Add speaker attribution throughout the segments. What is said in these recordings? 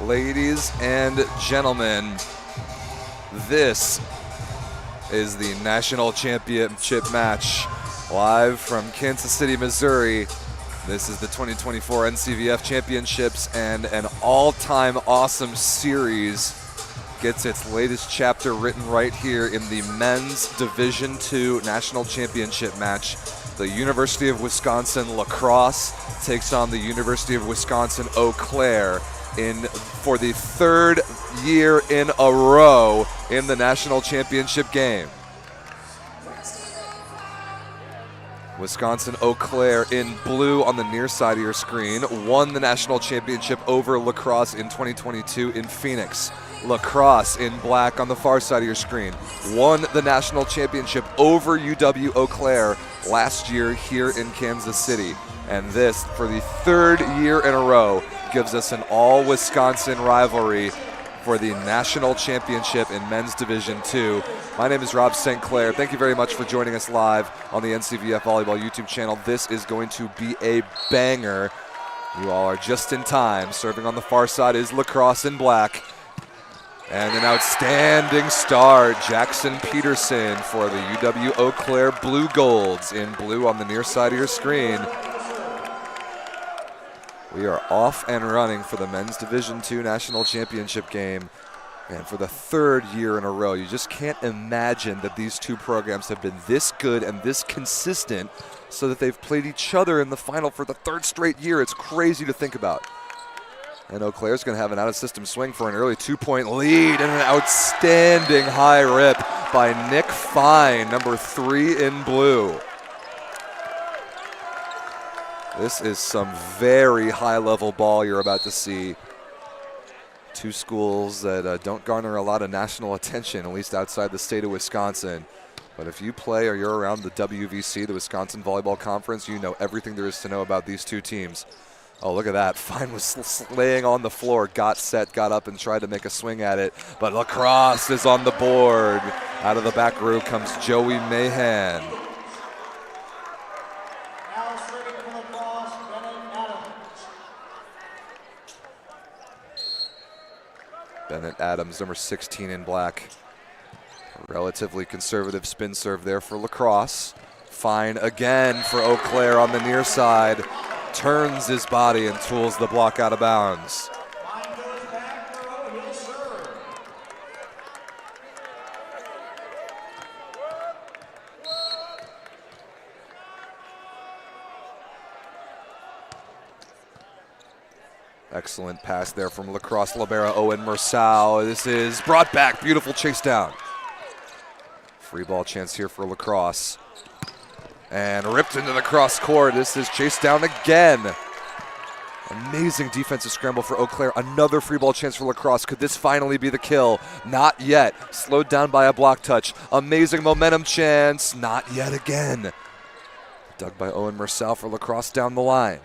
Speaker 1: Ladies and gentlemen, this is the national championship match live from Kansas City, Missouri. This is the 2024 NCVF Championships, and an all-time awesome series gets its latest chapter written right here in the men's Division II national championship match. The University of Wisconsin lacrosse takes on the University of Wisconsin Eau Claire for the third year in a row in the national championship game. Wisconsin Eau Claire in blue on the near side of your screen won the national championship over lacrosse in 2022 in Phoenix. Lacrosse in black on the far side of your screen won the national championship over UW-Eau Claire last year here in Kansas City. And this, for the third year in a row, gives us an all-Wisconsin rivalry for the national championship in men's Division II. My name is Rob St. Clair. Thank you very much for joining us live on the NCVF Volleyball YouTube channel. This is going to be a banger. You all are just in time. Serving on the far side is lacrosse in black. And an outstanding start, Jackson Peterson for the UW-Eau Claire Blue Golds in blue on the near side of your screen. We are off and running for the men's Division II national championship game. And for the third year in a row, you just can't imagine that these two programs have been this good and this consistent so that they've played each other in the final for the third straight year. It's crazy to think about. And Eau Claire's going to have an out-of-system swing for an early 2-point lead, and an outstanding high rip by Nick Fine, number 3 in blue. This is some very high-level ball you're about to see. Two schools that don't garner a lot of national attention, at least outside the state of Wisconsin. But if you play or you're around the WVC, the Wisconsin Volleyball Conference, you know everything there is to know about these two teams. Oh, look at that. Fine was laying on the floor, got set, got up, and tried to make a swing at it. But lacrosse is on the board. Out of the back row comes Joey Mahan. Bennett Adams, number 16 in black. A relatively conservative spin serve there for lacrosse. Fine again for Eau Claire on the near side. Turns his body and tools the block out of bounds. Excellent pass there from lacrosse libero Owen Mersau. This is brought back, beautiful chase down. Free ball chance here for lacrosse. And ripped into the cross court. This is chased down again. Amazing defensive scramble for Eau Claire. Another free ball chance for lacrosse. Could this finally be the kill? Not yet. Slowed down by a block touch. Amazing momentum chance. Not yet again. Dug by Owen Mersau for lacrosse down the line.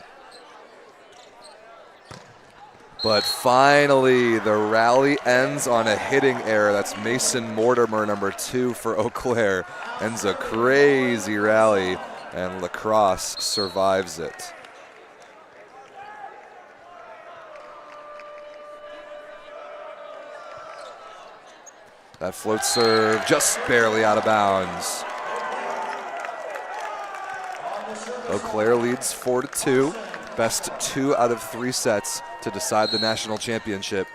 Speaker 1: But finally, the rally ends on a hitting error. That's Mason Mortimer, number 2 for Eau Claire. Ends a crazy rally, and lacrosse survives it. That float serve just barely out of bounds. Eau Claire leads 4-2. Best 2 out of 3 sets to decide the national championship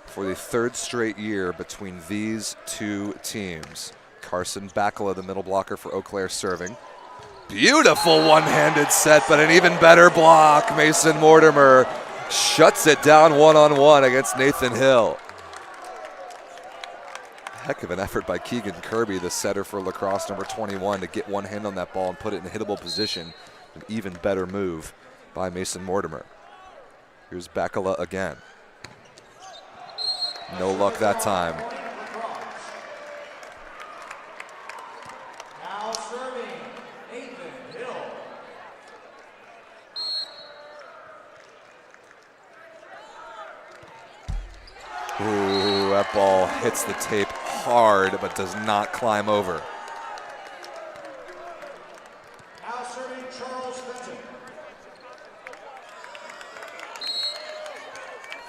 Speaker 1: for the third straight year between these two teams. Carson Bacala, the middle blocker for Eau Claire, serving. Beautiful one-handed set, but an even better block. Mason Mortimer shuts it down one-on-one against Nathan Hill. Heck of an effort by Keegan Kirby, the setter for Lacrosse, number 21, to get one hand on that ball and put it in a hittable position. An even better move by Mason Mortimer. Here's Bakala again. No luck that time.
Speaker 2: Now serving, Nathan Hill.
Speaker 1: Ooh, that ball hits the tape hard but does not climb over.
Speaker 2: Now serving Charles Fenton.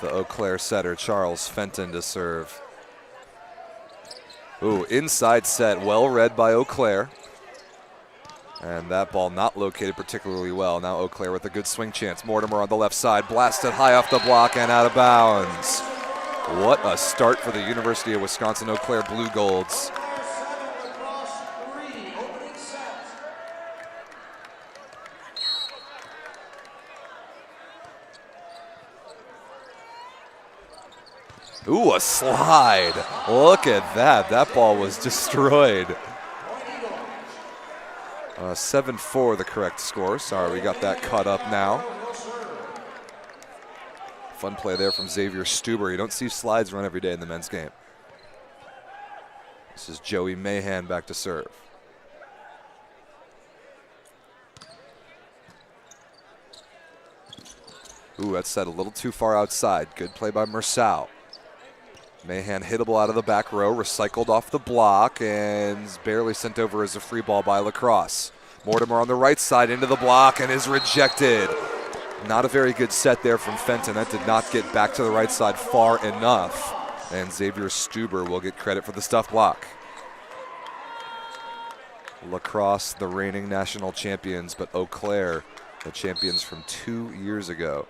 Speaker 1: The Eau Claire setter, Charles Fenton, to serve. Ooh, inside set, well read by Eau Claire. And that ball not located particularly well. Now Eau Claire with a good swing chance. Mortimer on the left side, blasted high off the block and out of bounds. What a start for the University of Wisconsin Eau Claire Blue Golds. Ooh, a slide. Look at that. That ball was destroyed. 7-4 the correct score. Sorry, we got that cut up now. Fun play there from Xavier Stuber. You don't see slides run every day in the men's game. This is Joey Mahan back to serve. Ooh, that's set a little too far outside. Good play by Mersau. Mahan hittable out of the back row, recycled off the block, and barely sent over as a free ball by Lacrosse. Mortimer on the right side into the block and is rejected. Not a very good set there from Fenton. That did not get back to the right side far enough. And Xavier Stuber will get credit for the stuff block. Lacrosse, the reigning national champions, but Eau Claire, the champions from 2 years ago.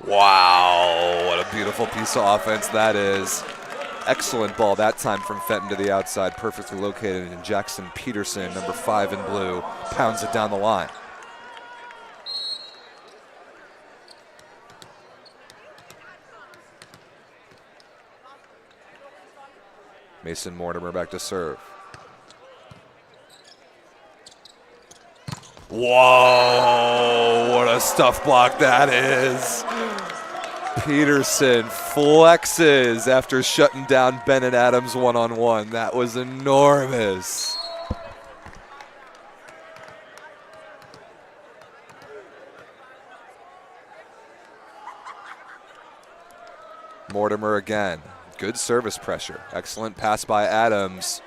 Speaker 1: Wow, what a beautiful piece of offense that is. Excellent ball that time from Fenton to the outside, perfectly located, and Jackson Peterson, number 5 in blue, pounds it down the line. Mason Mortimer back to serve. Whoa, what a stuff block that is. Peterson flexes after shutting down Bennett Adams one-on-one. That was enormous. Mortimer again. Good service pressure. Excellent pass by Adams.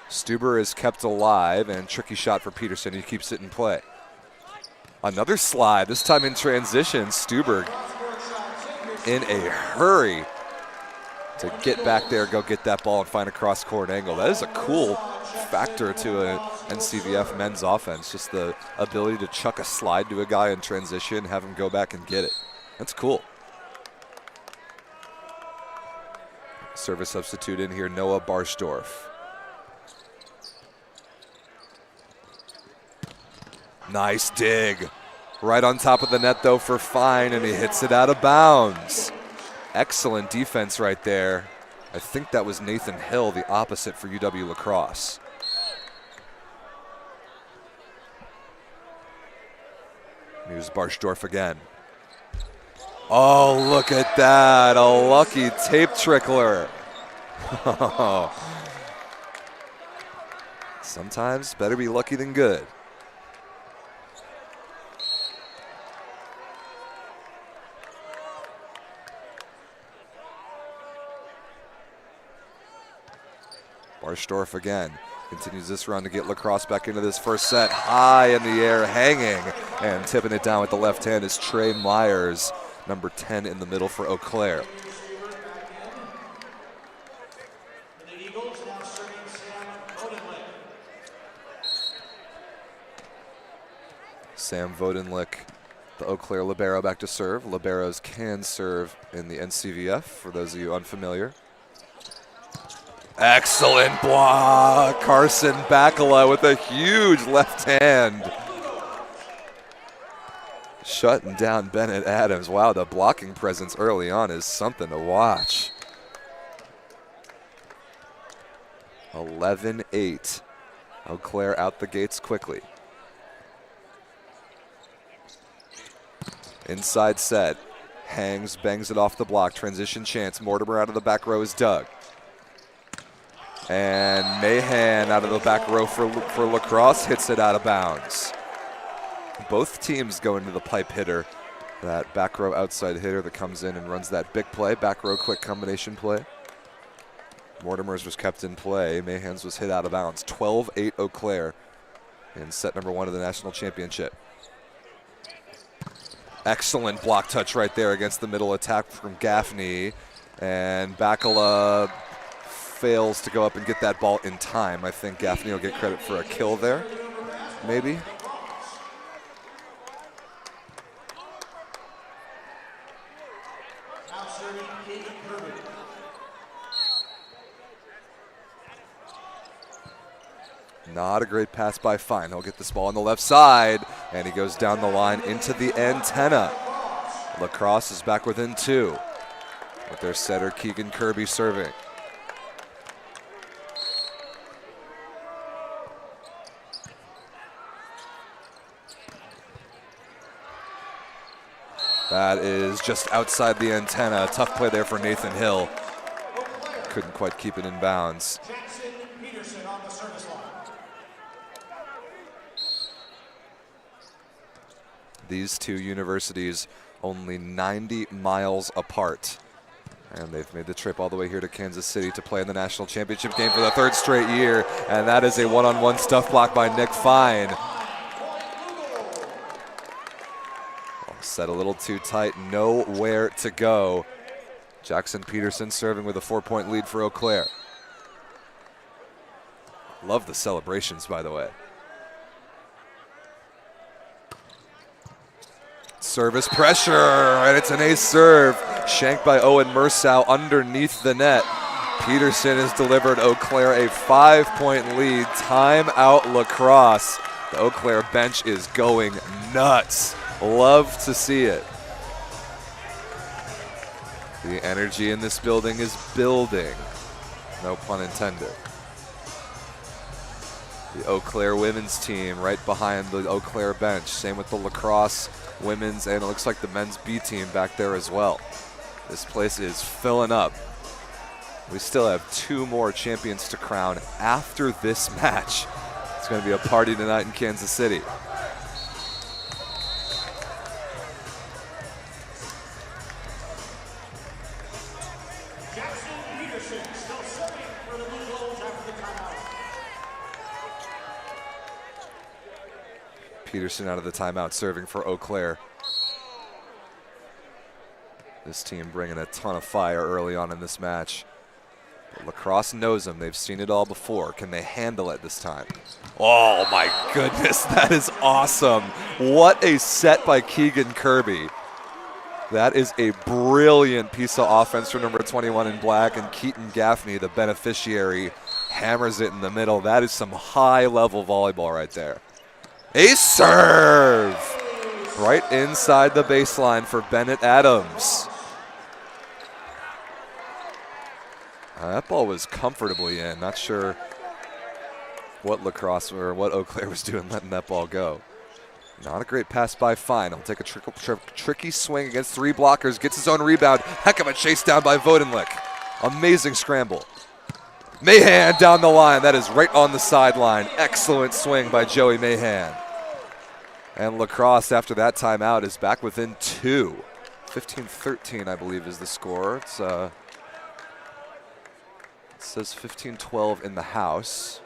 Speaker 1: Stuber is kept alive, and tricky shot for Peterson. He keeps it in play. Another slide, this time in transition. Stuber in a hurry to get back there, go get that ball and find a cross-court angle. That is a cool factor to an NCVF men's offense, just the ability to chuck a slide to a guy in transition, have him go back and get it. That's cool. Service substitute in here, Noah Barsdorf. Nice dig. Right on top of the net, though, for Fine, and he hits it out of bounds. Excellent defense right there. I think that was Nathan Hill, the opposite for UW-Lacrosse. Here's Barsdorf again. Oh, look at that. A lucky tape trickler. Sometimes better be lucky than good. Barsdorf again continues this run to get Lacrosse back into this first set. High in the air, hanging, and tipping it down with the left hand is Trey Myers, number 10 in the middle for Eau Claire. Sam Vodenlick, the Eau Claire libero, back to serve. Liberos can serve in the NCVF, for those of you unfamiliar. Excellent block. Carson Bakala with a huge left hand. shutting down Bennett Adams. Wow, the blocking presence early on is something to watch. 11-8. Eau Claire out the gates quickly. Inside set. Hangs, bangs it off the block. Transition chance. Mortimer out of the back row is dug. And Mahan out of the back row for La Crosse hits it out of bounds. Both teams go into the pipe hitter. That back row outside hitter that comes in and runs that big play. Back row quick combination play. Mortimer's was kept in play. Mahan's was hit out of bounds. 12-8 Eau Claire in set number 1 of the national championship. Excellent block touch right there against the middle attack from Gaffney. And Bacala fails to go up and get that ball in time. I think Gaffney will get credit for a kill there, maybe. Not a great pass by Fine. He'll get this ball on the left side, and he goes down the line into the antenna. La Crosse is back within 2 with their setter Keegan Kirby serving. That is just outside the antenna. Tough play there for Nathan Hill. Couldn't quite keep it in bounds. These two universities only 90 miles apart. And they've made the trip all the way here to Kansas City to play in the national championship game for the 3rd straight year. And that is a one-on-one stuff block by Nick Fine. Set a little too tight, nowhere to go. Jackson Peterson serving with a 4-point lead for Eau Claire. Love the celebrations, by the way. Service pressure, and it's an ace serve. Shanked by Owen Mersau underneath the net. Peterson has delivered Eau Claire a 5-point lead. Timeout La Crosse. The Eau Claire bench is going nuts. Love to see it. The energy in this building is building. No pun intended. The Eau Claire women's team right behind the Eau Claire bench. Same with the La Crosse women's, and it looks like the men's B team back there as well. This place is filling up. We still have 2 more champions to crown after this match. It's going to be a party tonight in Kansas City. Peterson out of the timeout, serving for Eau Claire. This team bringing a ton of fire early on in this match. But La Crosse knows them. They've seen it all before. Can they handle it this time? Oh my goodness, that is awesome. What a set by Keegan Kirby. That is a brilliant piece of offense from number 21 in black, and Keaton Gaffney, the beneficiary, hammers it in the middle. That is some high-level volleyball right there. A serve right inside the baseline for Bennett Adams. That ball was comfortably in. Not sure what La Crosse or what Eau Claire was doing letting that ball go. Not a great pass by Fine. He'll take a tricky swing against 3 blockers, gets his own rebound. Heck of a chase down by Vodenlick. Amazing scramble. Mahan down the line. That is right on the sideline. Excellent swing by Joey Mahan. And La Crosse, after that timeout, is back within 2. 15-13, I believe, is the score. It says 15-12 in the house.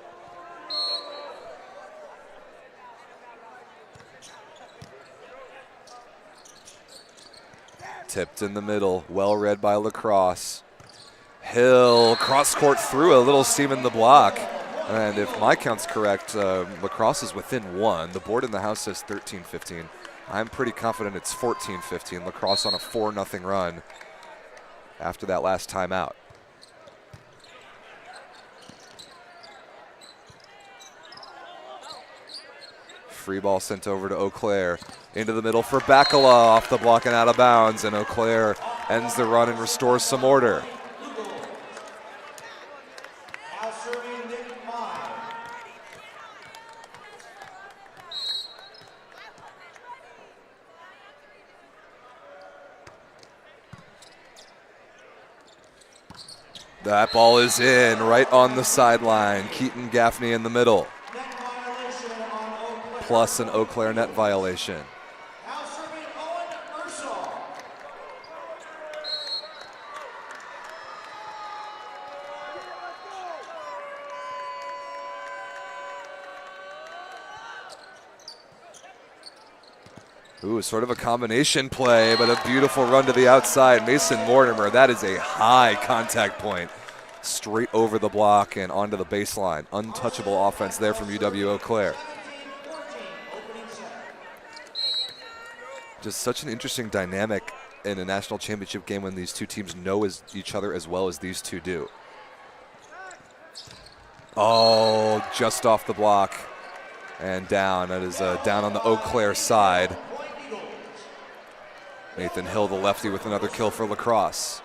Speaker 1: Tipped in the middle, well read by La Crosse. Hill, cross court through, a little seam in the block. And if my count's correct, La Crosse is within 1. The board in the house says 13-15. I'm pretty confident it's 14-15. La Crosse on a 4-0 run after that last timeout. free ball sent over to Eau Claire. Into the middle for Bacala, off the block and out of bounds, and Eau Claire ends the run and restores some order.
Speaker 2: Now serving Nick Mai.
Speaker 1: That ball is in, right on the sideline. Keaton Gaffney in the middle.
Speaker 2: Net violation on Eau Claire.
Speaker 1: Plus an Eau Claire net violation.
Speaker 2: Now serving Owen Ursel.
Speaker 1: Ooh, sort of a combination play, but a beautiful run to the outside. Mason Mortimer, that is a high contact point. Straight over the block and onto the baseline. Untouchable offense there from UW-Eau Claire.
Speaker 2: 17-14, opening set.
Speaker 1: Just such an interesting dynamic in a national championship game when these two teams know each other as well as these two do. Oh, just off the block and down. That is down on the Eau Claire side. Nathan Hill, the lefty, with another kill for Lacrosse.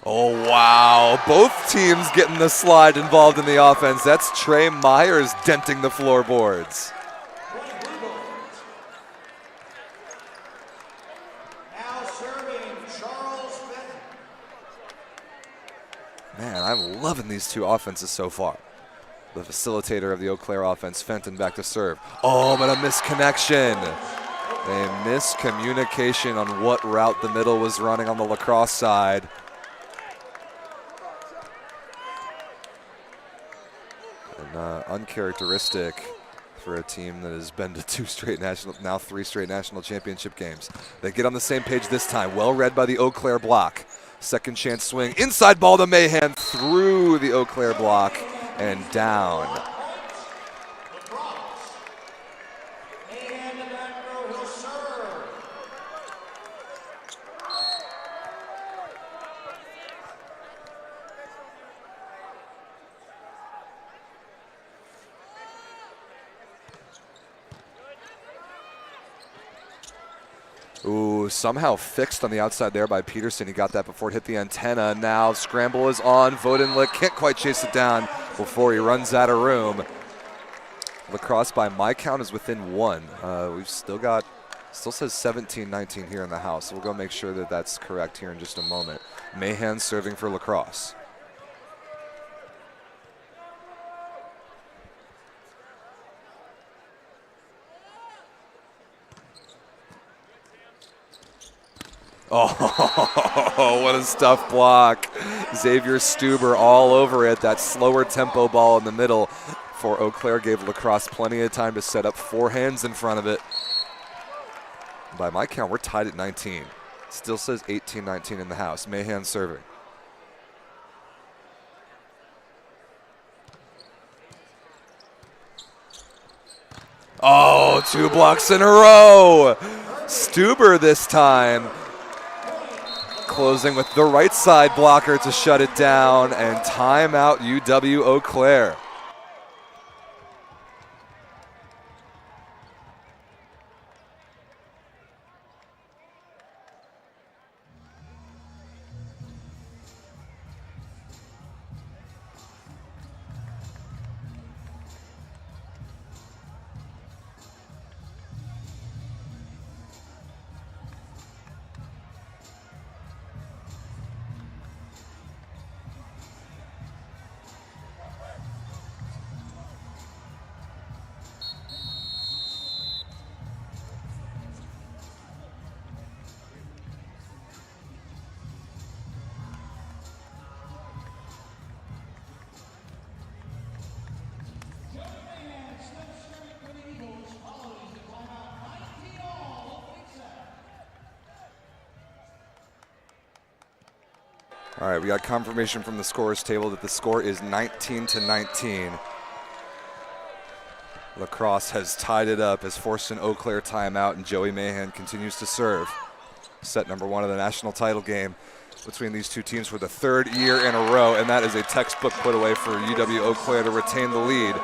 Speaker 1: Oh, wow. Both teams getting the slide involved in the offense. That's Trey Myers denting the floorboards.
Speaker 2: Now serving Charles Benton.
Speaker 1: Man, I'm loving these two offenses so far. The facilitator of the Eau Claire offense, Fenton, back to serve. Oh, but a misconnection. A miscommunication on what route the middle was running on the Lacrosse side. And uncharacteristic for a team that has been to now three straight national championship games. They get on the same page this time. Well read by the Eau Claire block. Second chance swing. Inside ball to Mahan through the Eau Claire block and down.
Speaker 2: And the back row, he'll serve.
Speaker 1: Ooh, somehow fixed on the outside there by Peterson. He got that before it hit the antenna. Now scramble is on. Vodenlick can't quite chase it down before he runs out of room. Lacrosse, by my count, is within one. We've still says 17-19 here in the house. So we'll go make sure that that's correct here in just a moment. Mahan serving for Lacrosse. Oh, what a stuff block. Xavier Stuber all over it. That slower tempo ball in the middle for Eau Claire gave Lacrosse plenty of time to set up four hands in front of it. By my count, we're tied at 19. Still says 18-19 in the house. Mahan serving. Oh, 2 blocks in a row. Stuber this time. Closing with the right side blocker to shut it down, and timeout UW-Eau Claire. All right, we got confirmation from the scores table that the score is 19-19. Lacrosse has tied it up, has forced an Eau Claire timeout, and Joey Mahan continues to serve. Set number 1 of the national title game between these two teams for the 3rd year in a row, and that is a textbook put away for UW-Eau Claire to retain the lead,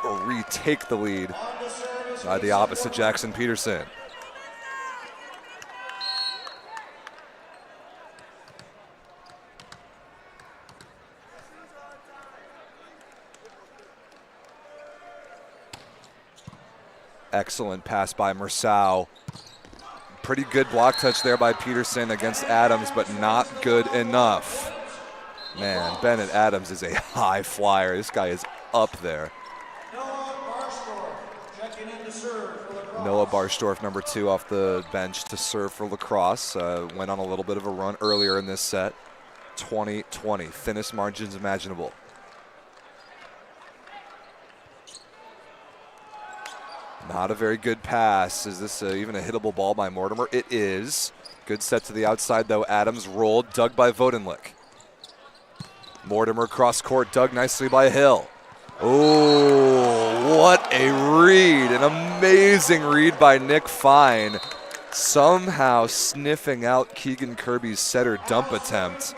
Speaker 1: or retake the lead by the opposite Jackson Peterson. Excellent pass by Mersau. Pretty good block touch there by Peterson against Adams, but not good enough. Man, Bennett Adams is a high flyer. This guy is up there. Noah Barstorff, number 2 off the bench to serve for Lacrosse. Went on a little bit of a run earlier in this set. 20-20, thinnest margins imaginable. Not a very good pass. Is this even a hittable ball by Mortimer? It is. Good set to the outside, though. Adams rolled, dug by Vodenlick. Mortimer cross court, dug nicely by Hill. Oh, what a read. An amazing read by Nick Fine. Somehow sniffing out Keegan Kirby's setter dump attempt.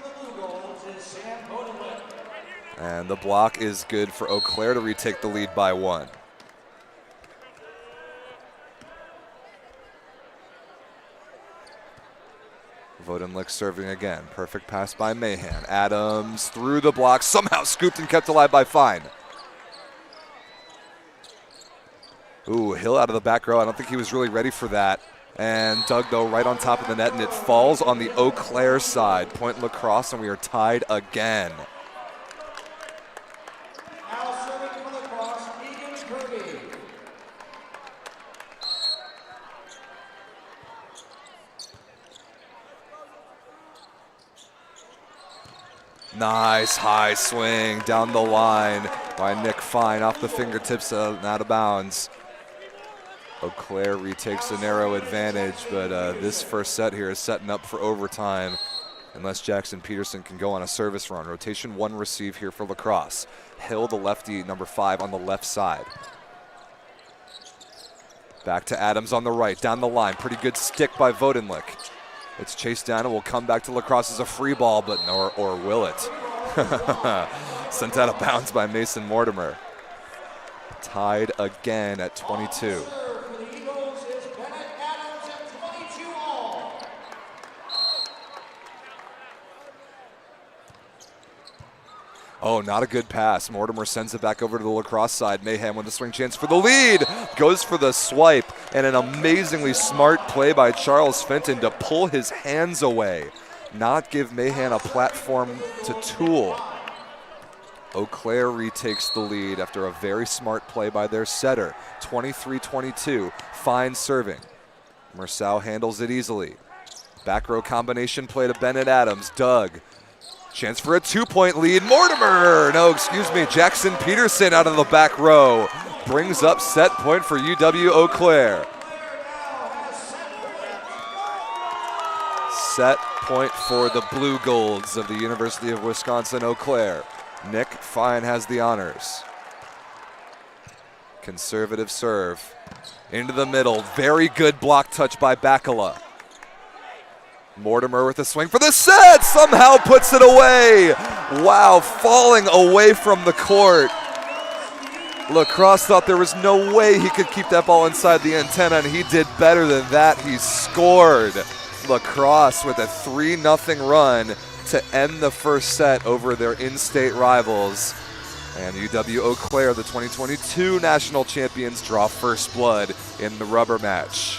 Speaker 1: And the block is good for Eau Claire to retake the lead by 1. Vodenlick serving again. Perfect pass by Mahan. Adams through the block, somehow scooped and kept alive by Fine. Ooh, Hill out of the back row. I don't think he was really ready for that. And dug, though, right on top of the net, and it falls on the Eau Claire side. Point Lacrosse, and we are tied again.
Speaker 2: Now serving for Lacrosse, Keegan Kirby.
Speaker 1: Nice high swing down the line by Nick Fine off the fingertips and out of bounds. Eau Claire retakes a narrow advantage, but this first set here is setting up for overtime unless Jackson Peterson can go on a service run. Rotation 1 receive here for Lacrosse. Hill, the lefty, number 5 on the left side. Back to Adams on the right, down the line. Pretty good stick by Vodenlick. It's chased down and will come back to Lacrosse as a free ball, but or will it? Sent out of bounds by Mason Mortimer. Tied again at 22. Oh, not a good pass. Mortimer sends it back over to the Lacrosse side. Mahan with a swing chance for the lead. Goes for the swipe, and an amazingly smart play by Charles Fenton to pull his hands away, not give Mahan a platform to tool. Eau Claire retakes the lead after a very smart play by their setter. 23-22, Fine serving. Mersau handles it easily. Back row combination play to Bennett Adams. Doug. Chance for a 2-point lead. Mortimer! No, excuse me. Jackson Peterson out of the back row. Brings up set point for UW-Eau Claire. Set point for the Blue Golds of the University of Wisconsin-Eau Claire. Nick Fine has the honors. Conservative serve. Into the middle. Very good block touch by Bakala. Mortimer with a swing for the set, somehow puts it away. Wow, falling away from the court. Lacrosse thought there was no way he could keep that ball inside the antenna, and he did better than that. He scored. Lacrosse with a 3-0 run to end the first set over their in-state rivals. And UW-Eau Claire, the 2022 national champions, draw first blood in the rubber match.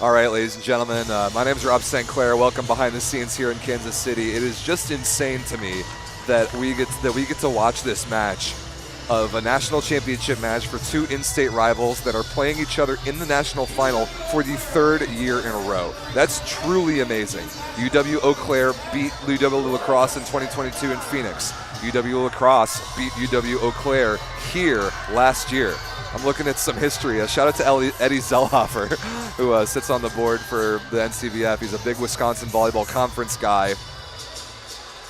Speaker 1: All right, ladies and gentlemen, my name is Rob St. Clair. Welcome behind the scenes here in Kansas City. It is just insane to me that we get to watch this match of a national championship match for two in-state rivals that are playing each other in the national final for the 3rd year in a row. That's truly amazing. UW-Eau Claire beat UW-Lacrosse in 2022 in Phoenix. UW-Lacrosse beat UW-Eau Claire here last year. I'm looking at some history. Shout out to Eddie Zellhofer, who sits on the board for the NCVF. He's a big Wisconsin Volleyball Conference guy.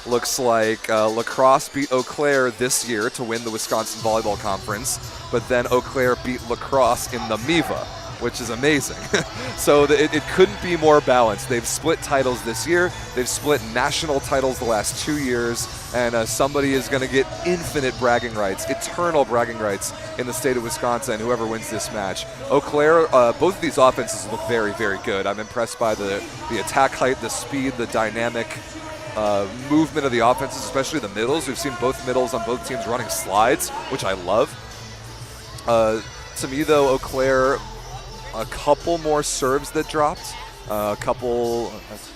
Speaker 1: Looks like La Crosse beat Eau Claire this year to win the Wisconsin Volleyball Conference, but then Eau Claire beat La Crosse in the MIVA, which is amazing. So it couldn't be more balanced. They've split titles this year. They've split national titles the last 2 years, and somebody is going to get infinite bragging rights, eternal bragging rights in the state of Wisconsin, whoever wins this match. Eau Claire, both of these offenses look very, very good. I'm impressed by the attack height, the speed, the dynamic movement of the offenses, especially the middles. We've seen both middles on both teams running slides, which I love. To me, though, Eau Claire, a couple more serves that dropped. A couple,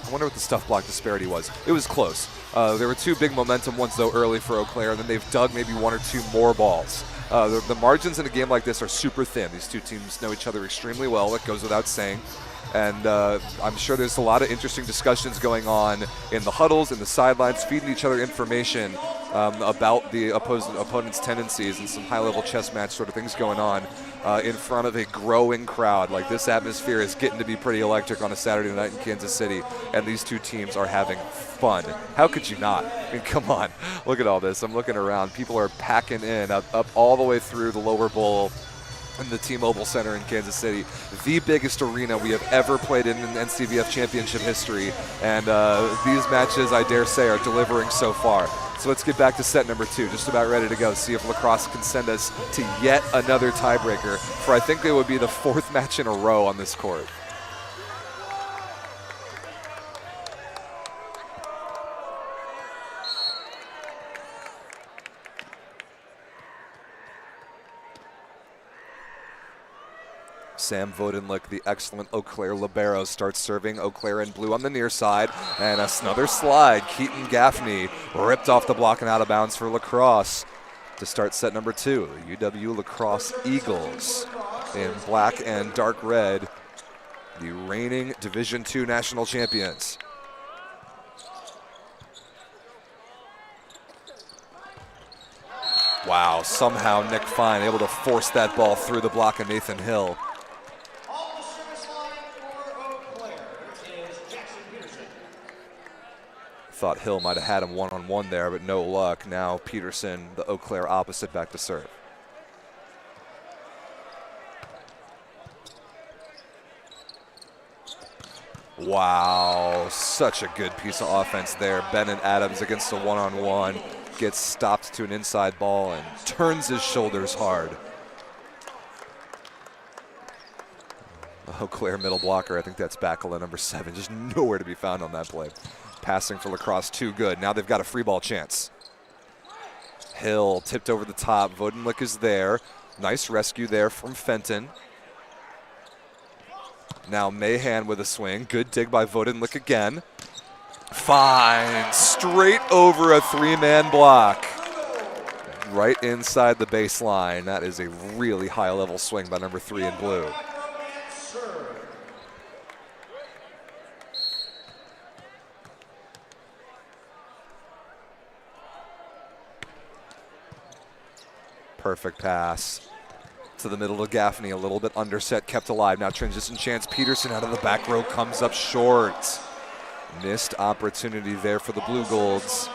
Speaker 1: I wonder what the stuff block disparity was. It was close. There were 2 big momentum ones, though, early for Eau Claire, and then they've dug maybe 1 or 2 more balls. The margins in a game like this are super thin. These 2 teams know each other extremely well. That goes without saying. And I'm sure there's a lot of interesting discussions going on in the huddles, in the sidelines, feeding each other information about the opponent's tendencies, and some high-level chess match sort of things going on in front of a growing crowd. Like, this atmosphere is getting to be pretty electric on a Saturday night in Kansas City, and these 2 teams are having fun. How could you not? I mean, come on. Look at all this. I'm looking around. People are packing in up all the way through the lower bowl in the T-Mobile Center in Kansas City, the biggest arena we have ever played in NCVF championship history, and these matches, I dare say, are delivering so far. So let's get back to set number 2, just about ready to go, see if La Crosse can send us to yet another tiebreaker for, I think, it would be the 4th match in a row on this court. Sam Vodenlick, the excellent Eau Claire libero, starts serving. Eau Claire in blue on the near side, and another slide. Keaton Gaffney ripped off the block and out of bounds for La Crosse to start set number 2. UW La Crosse Eagles in black and dark red, the reigning Division II national champions. Wow, somehow Nick Fine able to force that ball through the block of Nathan Hill. Thought Hill might have had him one-on-one there, but no luck. Now Peterson, the Eau Claire opposite, back to serve. Wow, such a good piece of offense there. Bennett Adams against a one-on-one, gets stopped to an inside ball and turns his shoulders hard. Eau Claire middle blocker, I think that's Bakala, number 7, just nowhere to be found on that play. Passing for La Crosse, too good. Now they've got a free ball chance. Hill tipped over the top. Vodenlick is there. Nice rescue there from Fenton. Now Mahan with a swing. Good dig by Vodenlick again. Fine. Straight over a 3-man block. Right inside the baseline. That is a really high-level swing by number 3 in blue. Perfect pass to the middle of Gaffney, a little bit underset, kept alive. Now transition chance, Peterson out of the back row comes up short. Missed opportunity there for the Blue Golds.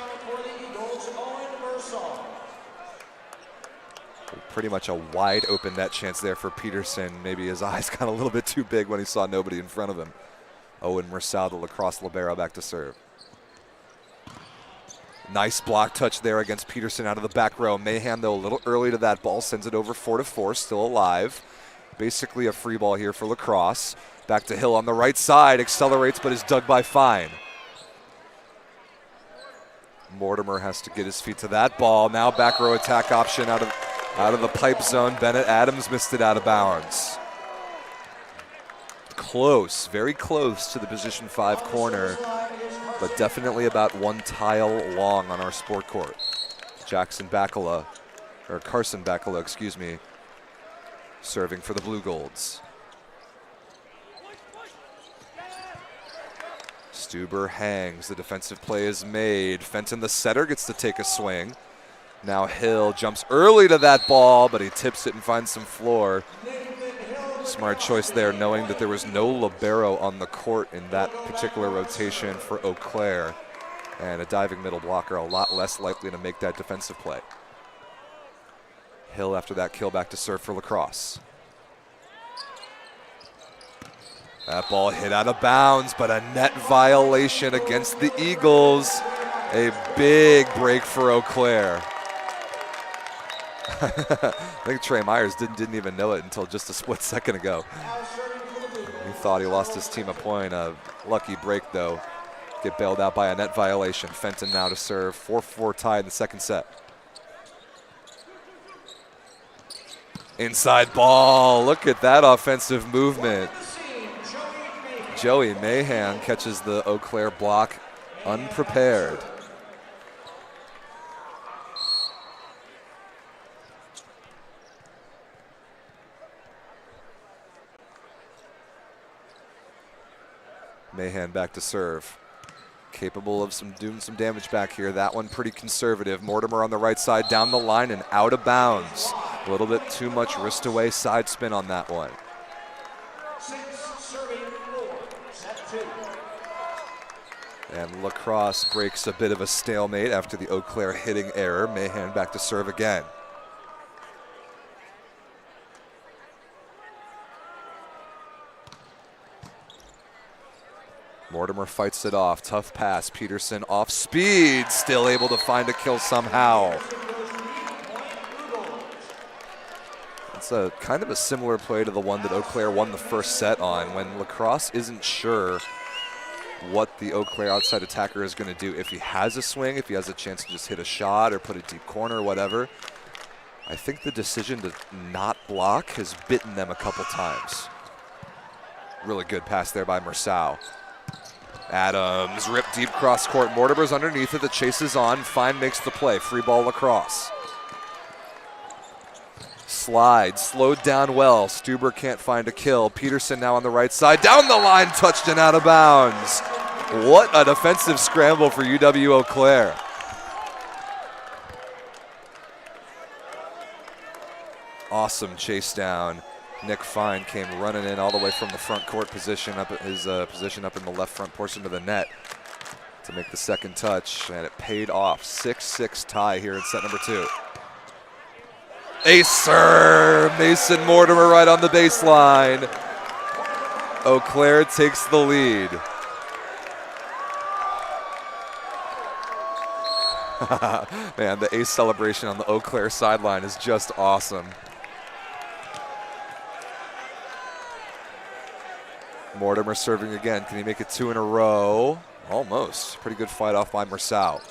Speaker 1: Pretty much a wide open net chance there for Peterson. Maybe his eyes got a little bit too big when he saw nobody in front of him. Owen Mersal, the La Crosse libero, back to serve. Nice block touch there against Peterson out of the back row. Mahan, though, a little early to that ball, sends it over 4-4, still alive. Basically a free ball here for La Crosse. Back to Hill on the right side, accelerates but is dug by Fine. Mortimer has to get his feet to that ball. Now back row attack option out of the pipe zone. Bennett Adams missed it out of bounds. Close, very close to the position 5 corner, but definitely about 1 tile long on our sport court. Carson Bakala, excuse me, serving for the Blue Golds. Stuber hangs, the defensive play is made. Fenton, the setter, gets to take a swing. Now Hill jumps early to that ball, but he tips it and finds some floor. Smart choice there, knowing that there was no libero on the court in that particular rotation for Eau Claire. And a diving middle blocker a lot less likely to make that defensive play. Hill after that kill back to serve for Lacrosse. That ball hit out of bounds, but a net violation against the Eagles. A big break for Eau Claire. I think Trey Myers didn't even know it until just a split second ago. He thought he lost his team a point. A lucky break, though. Get bailed out by a net violation. Fenton now to serve. 4-4 tie in the second set. Inside ball. Look at that offensive movement. Joey Mahan catches the Eau Claire block unprepared. Mahan back to serve. Capable of doing some damage back here. That one pretty conservative. Mortimer on the right side, down the line and out of bounds. A little bit too much wrist away side spin on that one. And Lacrosse breaks a bit of a stalemate after the Eau Claire hitting error. Mahan back to serve again. Mortimer fights it off. Tough pass. Peterson off speed. Still able to find a kill somehow. It's a kind of a similar play to the one that Eau Claire won the first set on, when Lacrosse isn't sure what the Eau Claire outside attacker is going to do. If he has a swing, if he has a chance to just hit a shot or put a deep corner or whatever. I think the decision to not block has bitten them a couple times. Really good pass there by Mersau. Adams ripped deep cross court. Mortimer's underneath it. The chase is on. Fine makes the play. Free ball Lacrosse. Slide, slowed down well. Stuber can't find a kill. Peterson now on the right side. Down the line, touched and out of bounds. What a defensive scramble for UW-Eau Claire. Awesome chase down. Nick Fine came running in all the way from the front court position, up at his position up in the left front portion of the net to make the second touch, and it paid off. 6-6 tie here in set number 2. Ace serve, Mason Mortimer right on the baseline. Eau Claire takes the lead. Man, the ace celebration on the Eau Claire sideline is just awesome. Mortimer serving again. Can he make it 2 in a row? Almost. Pretty good fight off by Mersau.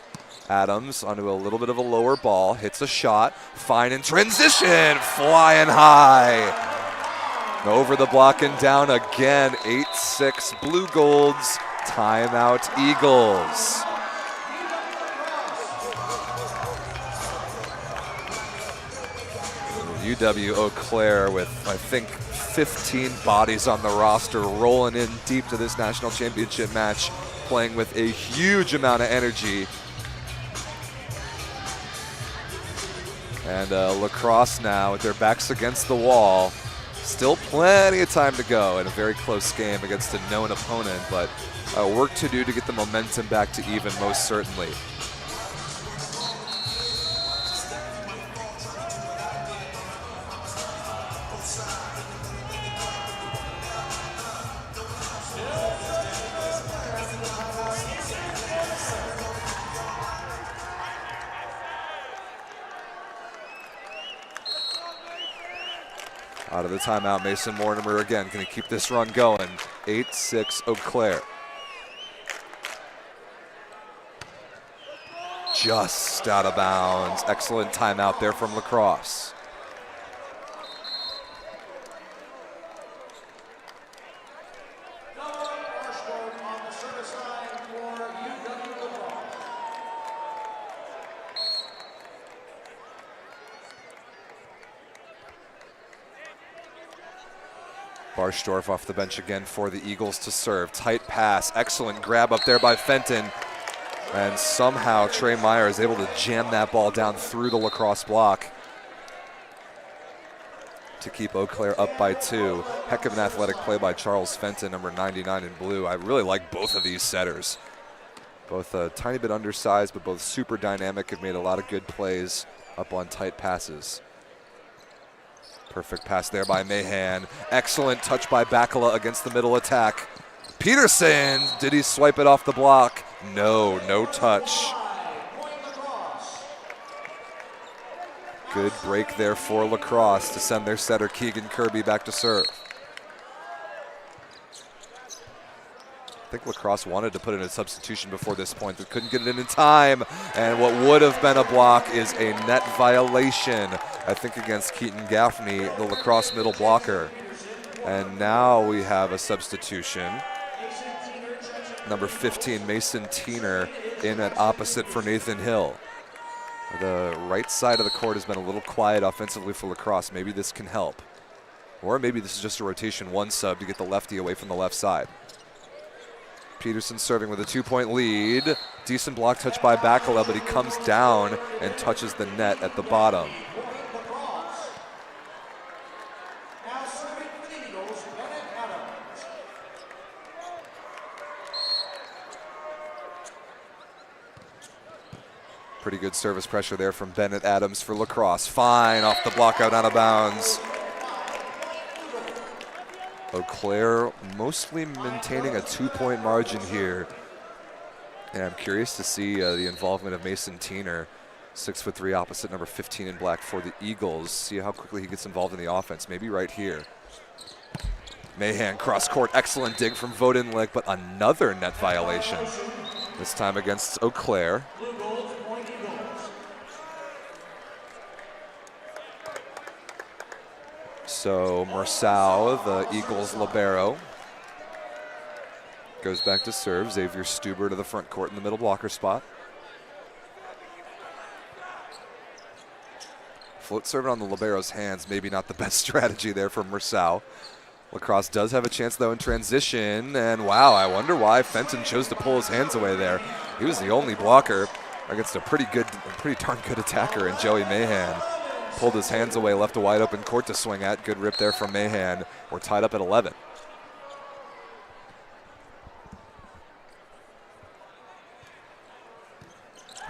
Speaker 1: Adams onto a little bit of a lower ball. Hits a shot. Fine in transition. Flying high. Over the block and down again. 8-6 Blue Golds. Timeout Eagles. UW-Eau Claire with, I think, 15 bodies on the roster, rolling in deep to this national championship match, playing with a huge amount of energy. And Lacrosse now with their backs against the wall. Still plenty of time to go in a very close game against a known opponent, but work to do to get the momentum back to even, most certainly. Out of the timeout, Mason Mortimer again. Can he keep this run going? 8-6 Eau Claire. Just out of bounds. Excellent timeout there from Lacrosse. Barstorff off the bench again for the Eagles to serve. Tight pass, excellent grab up there by Fenton. And somehow Trey Meyer is able to jam that ball down through the Lacrosse block to keep Eau Claire up by 2. Heck of an athletic play by Charles Fenton, number 99 in blue. I really like both of these setters. Both a tiny bit undersized, but both super dynamic, have made a lot of good plays up on tight passes. Perfect pass there by Mahan. Excellent touch by Bakala against the middle attack. Peterson, did he swipe it off the block? No, no touch. Good break there for Lacrosse to send their setter Keegan Kirby back to serve. I think Lacrosse wanted to put in a substitution before this point, but couldn't get it in time. And what would have been a block is a net violation, I think against Keaton Gaffney, the Lacrosse middle blocker. And now we have a substitution. Number 15, Mason Tiener, in at opposite for Nathan Hill. The right side of the court has been a little quiet offensively for Lacrosse. Maybe this can help. Or maybe this is just a rotation one sub to get the lefty away from the left side. Peterson serving with a 2-point lead. Decent block touch by Bakala, but he comes down and touches the net at the bottom. Pretty good service pressure there from Bennett Adams for Lacrosse. Fine off the block out of bounds. Eau Claire mostly maintaining a 2-point margin here. And I'm curious to see the involvement of Mason Tiener, 6'3", opposite number 15 in black for the Eagles. See how quickly he gets involved in the offense, maybe right here. Mahan cross court, excellent dig from Vodenlick, but another net violation. This time against Eau Claire. So Mersau, the Eagles libero, goes back to serve. Xavier Stuber to the front court in the middle blocker spot. Float serving on the libero's hands, maybe not the best strategy there from Mersau. Lacrosse does have a chance though in transition, and wow, I wonder why Fenton chose to pull his hands away there. He was the only blocker against a pretty darn good attacker in Joey Mahan. Pulled his hands away, left a wide open court to swing at. Good rip there from Mahan. We're tied up at 11.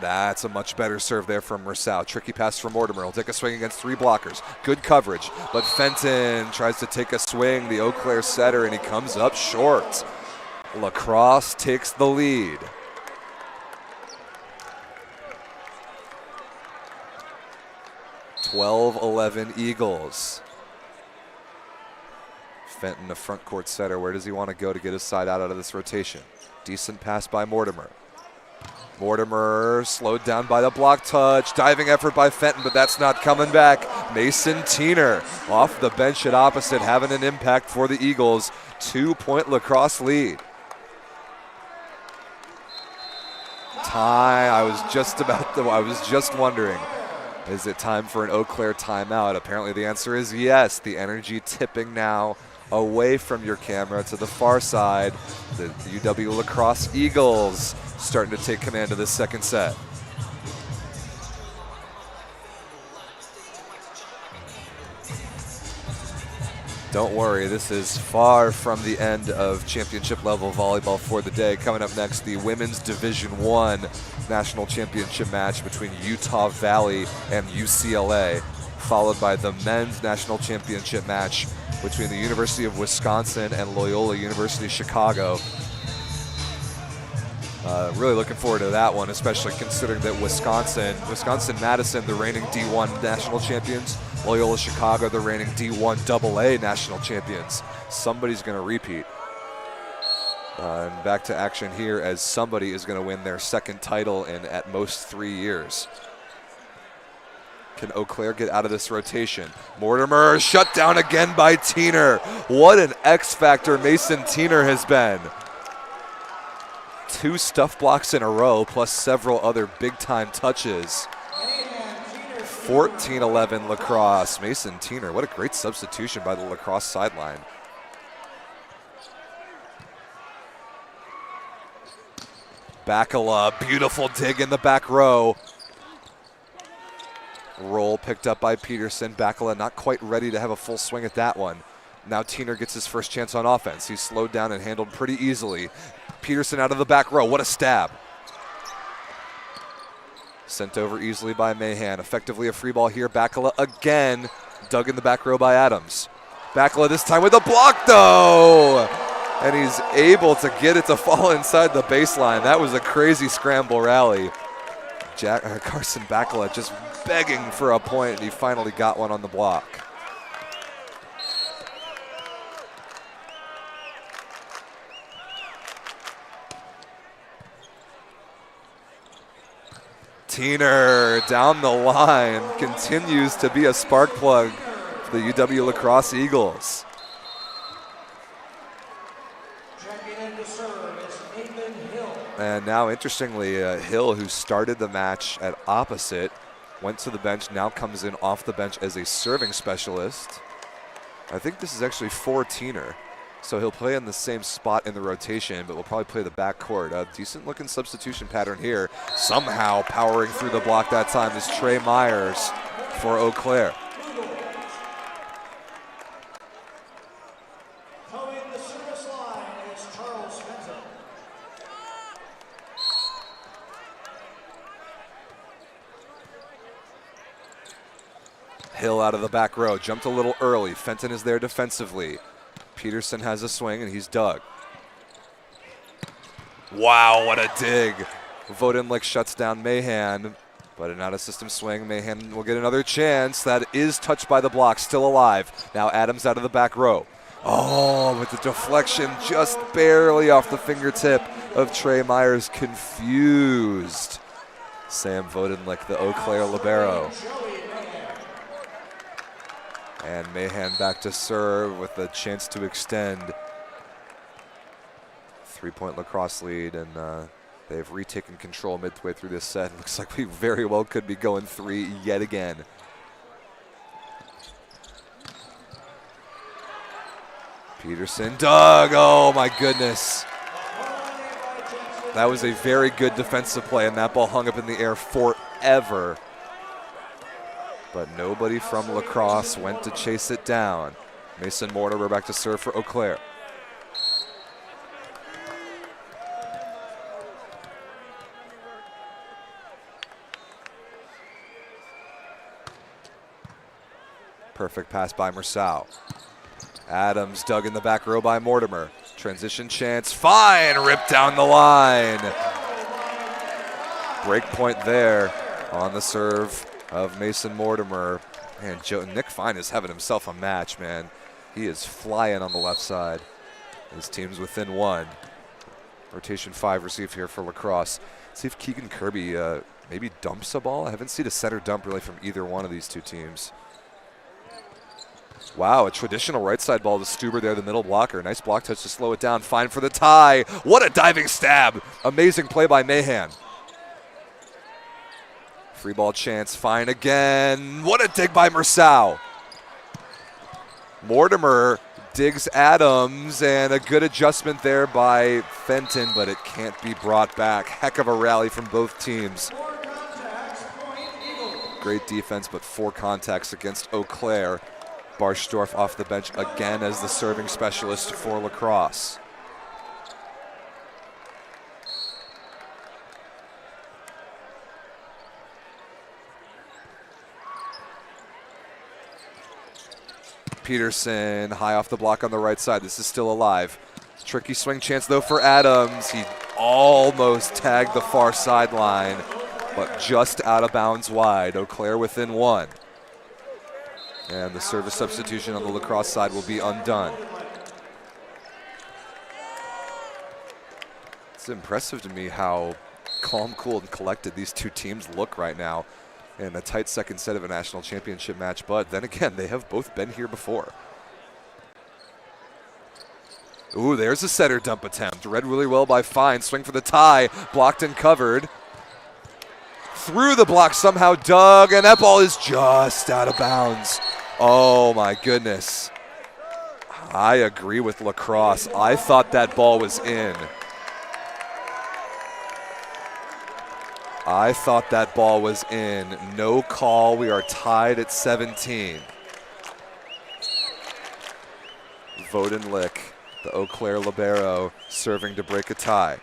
Speaker 1: That's a much better serve there from Mersau. Tricky pass from Mortimer. He'll take a swing against 3 blockers. Good coverage, but Fenton tries to take a swing, the Eau Claire setter, and he comes up short. Lacrosse takes the lead. (12-11) Eagles. Fenton, the front court setter. Where does he want to go to get his side out of this rotation? Decent pass by Mortimer. Mortimer slowed down by the block touch. Diving effort by Fenton, but that's not coming back. Mason Tiener off the bench at opposite, having an impact for the Eagles. 2-point Lacrosse lead. Tie. I was just wondering. Is it time for an Eau Claire timeout? Apparently the answer is yes. The energy tipping now away from your camera to the far side. The UW Lacrosse Eagles starting to take command of this second set. Don't worry, this is far from the end of championship level volleyball for the day. Coming up next, the women's Division I national championship match between Utah Valley and UCLA, followed by the men's national championship match between the University of Wisconsin and Loyola University Chicago. Really looking forward to that one, especially considering that Wisconsin-Madison, the reigning D1 national champions, Loyola Chicago, the reigning D1 AA national champions. Somebody's going to repeat. And back to action here as somebody is going to win their second title in at most 3 years. Can Eau Claire get out of this rotation? Mortimer shut down again by Tiener. What an X factor Mason Tiener has been. 2 stuff blocks in a row, plus several other big-time touches. 14-11 Lacrosse. Mason Tiener, what a great substitution by the Lacrosse sideline. Bakala, beautiful dig in the back row. Roll picked up by Peterson. Bakala not quite ready to have a full swing at that one. Now Tiener gets his first chance on offense. He's slowed down and handled pretty easily. Peterson out of the back row. What a stab. Sent over easily by Mahan. Effectively a free ball here. Bakala again. Dug in the back row by Adams. Bakala this time with a block though! And he's able to get it to fall inside the baseline. That was a crazy scramble rally. Carson Bakala just begging for a point, and he finally got one on the block. Teener down the line continues to be a spark plug for the UW Lacrosse Eagles. And now, interestingly, Hill, who started the match at opposite, went to the bench, now comes in off the bench as a serving specialist. I think this is actually for Teener. So he'll play in the same spot in the rotation, but will probably play the backcourt. A decent-looking substitution pattern here. Somehow powering through the block that time is Trey Myers for Eau Claire. Hill out of the back row, jumped a little early. Fenton is there defensively. Peterson has a swing and he's dug. Wow, what a dig. Vodenlick shuts down Mahan, but an out-of-system swing. Mahan will get another chance. That is touched by the block, still alive. Now Adams out of the back row. Oh, with the deflection just barely off the fingertip of Trey Myers, confused. Sam Vodenlick, the Eau Claire libero. And Mahan back to serve with a chance to extend. 3-point Lacrosse lead, and they've retaken control midway through this set. Looks like we very well could be going 3 yet again. Peterson dug, oh my goodness. That was a very good defensive play, and that ball hung up in the air forever. But nobody from Lacrosse went to chase it down. Mason Mortimer back to serve for Eau Claire. Perfect pass by Mersau. Adams dug in the back row by Mortimer. Transition chance, fine, ripped down the line. Break point there on the serve of Mason Mortimer. Man, Nick Fine is having himself a match, man. He is flying on the left side. His team's within 1. Rotation 5 received here for Lacrosse. Let's see if Keegan Kirby maybe dumps a ball. I haven't seen a setter dump really from either one of these two teams. Wow, a traditional right side ball to Stuber there, the middle blocker. Nice block touch to slow it down. Fine for the tie. What a diving stab. Amazing play by Mahan. Free ball chance, Fine again. What a dig by Mersau. Mortimer digs Adams, and a good adjustment there by Fenton, but it can't be brought back. Heck of a rally from both teams. Great defense, but 4 contacts against Eau Claire. Barsdorf off the bench again as the serving specialist for Lacrosse. Peterson high off the block on the right side. This is still alive. Tricky swing chance though for Adams. He almost tagged the far sideline, but just out of bounds wide. Eau Claire within 1. And the service substitution on the Lacrosse side will be undone. It's impressive to me how calm, cool, and collected these two teams look right now in a tight second set of a national championship match. But then again, they have both been here before. Ooh, there's a setter dump attempt. Read really well by Fine. Swing for the tie. Blocked and covered. Through the block somehow dug, and that ball is just out of bounds. Oh my goodness. I agree with Lacrosse. I thought that ball was in. I thought that ball was in. No call. We are tied at 17. Vodenlick, the Eau Claire libero, serving to break a tie.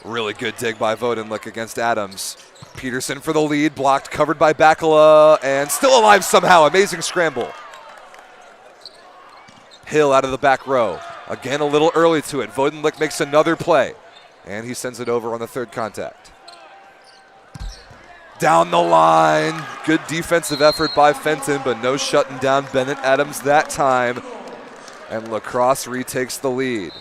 Speaker 1: Really good dig by Vodenlick against Adams. Peterson for the lead, blocked, covered by Bakala, and still alive somehow. Amazing scramble. Hill out of the back row. Again, a little early to it. Vodenlick makes another play, and he sends it over on the third contact. Down the line. Good defensive effort by Fenton, but no shutting down Bennett Adams that time. And Lacrosse retakes the lead.